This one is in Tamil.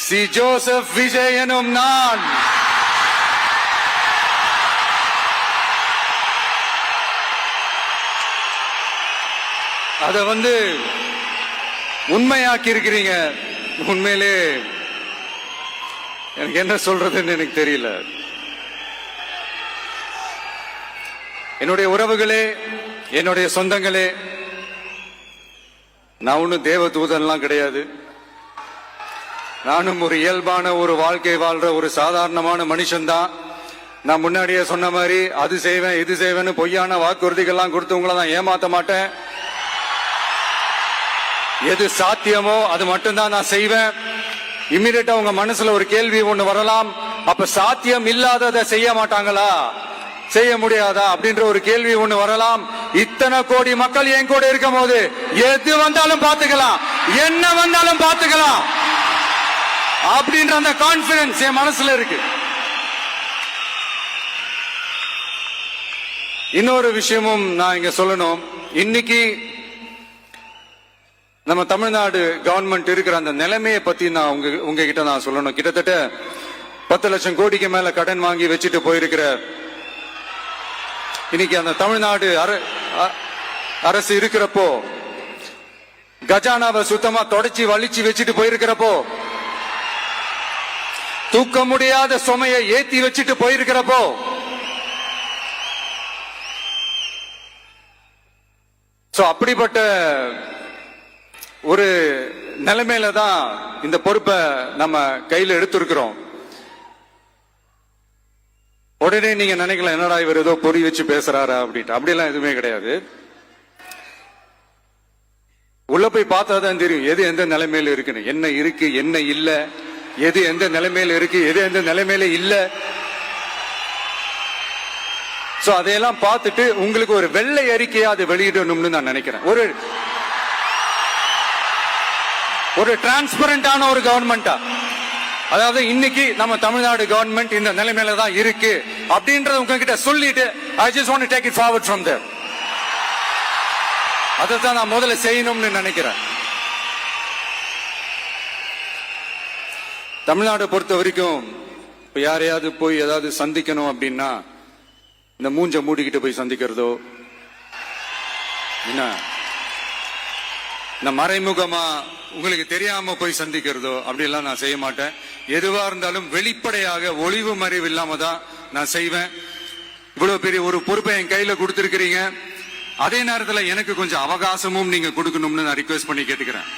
சி ஜோசப் விஜய் எனும் நான் அத உண்மையாக்கி இருக்கிறீங்க. உண்மையிலே எனக்கு என்ன சொல்றதுன்னு எனக்கு தெரியல. என்னுடைய உறவுகளே, என்னுடைய சொந்தங்களே, நான் ஒன்னும் தேவ தூதன்லாம் கிடையாது. நானும் ஒரு இயல்பான ஒரு வாழ்க்கை வாழ்ற ஒரு சாதாரணமான மனுஷன்தான். நான் முன்னாடியே சொன்ன மாதிரி அது செய்வேன் இது செய்வேன்னு பொய்யான வாக்குறுதிகள்லாம் கொடுத்து உங்களை தான் ஏமாத்த மாட்டேன். எது சாத்தியமோ அது மட்டும்தான் நான் செய்வேன். இம்மிடியட்டா உங்க மனசுல ஒரு கேள்வி ஒண்ணு வரலாம், அப்ப சாத்தியம் இல்லாததை செய்ய மாட்டாங்களா, செய்ய முடியாதா அப்படின்ற ஒரு கேள்வி ஒண்ணு வரலாம். இத்தனை கோடி மக்கள் என் கூட இருக்கும் போது எது வந்தாலும் பாத்துக்கலாம், என்ன வந்தாலும் பாத்துக்கலாம் அப்படின்ற அந்த கான்பிடன்ஸ் என் மனசுல இருக்கு. இன்னொரு விஷயமும் நான் இங்க சொல்லணும். இன்னைக்கு நம்ம தமிழ்நாடு கவர்மெண்ட் இருக்கிற அந்த நிலைமையை பத்தி நான் உங்ககிட்ட நான் சொல்லணும். கிட்டத்தட்ட 10 லட்சம் கோடிக்கு மேல கடன் வாங்கி வச்சுட்டு போயிருக்கிற இன்னைக்கு அந்த தமிழ்நாடு அரசு இருக்கிறப்போ, கஜானாவை சுத்தமா தொடச்சி வலிச்சு வச்சுட்டு போயிருக்கிறப்போ, தூக்க முடியாத சுமையை ஏத்தி வச்சுட்டு போயிருக்கிறப்போ, அப்படிப்பட்ட ஒரு நிலைமையில தான் இந்த பொறுப்பை நம்ம கையில எடுத்திருக்கிறோம். உடனே நீங்க நினைக்கலாம், என்னடா இவர் ஏதோ பொறி வச்சு பேசுறாரா அப்படின்ட்டு. அப்படியெல்லாம் எதுவுமே கிடையாது. உள்ள போய் பார்த்தாதான் தெரியும் எது எந்த நிலைமையில இருக்குன்னு, என்ன இருக்கு என்ன இல்ல, எது எந்த நிலைமையில இருக்கு எது எந்த நிலைமையில இல்ல. அதையெல்லாம் பார்த்துட்டு உங்களுக்கு ஒரு வெள்ளை அறிக்கையா அதை வெளியிடணும்னு நான் நினைக்கிறேன். ஒரு டிரான்ஸ்பரண்டான ஒரு கவர்மெண்டா, அதாவது இன்னைக்கு நம்ம தமிழ்நாடு கவர்மெண்ட் இந்த நிலைமையில தான் இருக்கு அப்படின்றத உங்ககிட்ட சொல்லிட்டு I just want to take it forward from there. அதைத்தான் நான் முதல்ல செய்யணும்னு நினைக்கிறேன். தமிழ்நாடு பொறுத்த வரைக்கும் யாரையாவது போய் ஏதாவது சந்திக்கணும் அப்படின்னா இந்த மூஞ்ச மூடிக்கிட்டு போய் சந்திக்கிறதோ, என்ன இந்த மறைமுகமா உங்களுக்கு தெரியாம போய் சந்திக்கிறதோ அப்படியெல்லாம் நான் செய்ய மாட்டேன். எதுவா இருந்தாலும் வெளிப்படையாக ஒளிவு மறைவு இல்லாம தான் நான் செய்வேன். இவ்வளவு பெரிய ஒரு பொறுப்பை என் கையில கொடுத்திருக்கிறீங்க. அதே நேரத்தில் எனக்கு கொஞ்சம் அவகாசமும் நீங்க கொடுக்கணும்னு நான் ரிக்வெஸ்ட் பண்ணி கேட்டுக்கிறேன்.